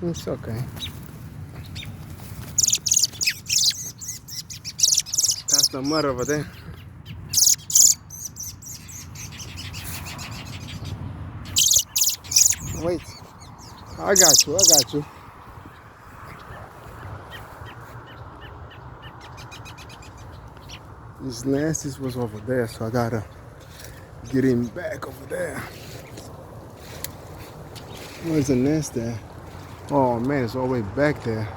It's okay. That's the mud over there. Wait. I got you. I got you. This nest was over there, so I gotta get him back over there. Where's the nest there? Oh man, it's all the way back there.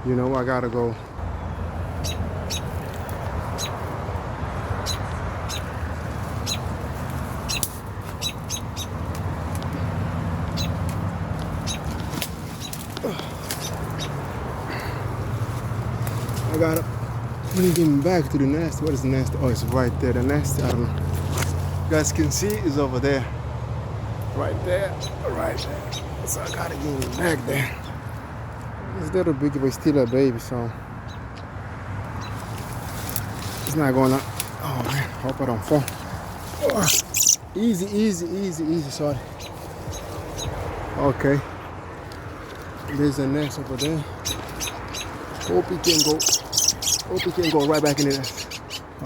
You know, I gotta go. I gotta bring him back to the nest. What is the nest? Oh, it's right there. The nest, I don't know. You guys can see is over there. Right there. Right there. So I gotta get him back there. It's a little big, but it's still a baby, so it's not gonna. Oh man, hope I don't fall. Oh, easy, easy, easy, easy. Sorry. Okay. There's a nest over there. Hope he can go. Hope he can go right back in the nest.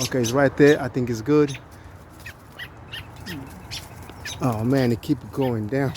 Okay, it's right there. I think it's good. Oh man, it keeps going down.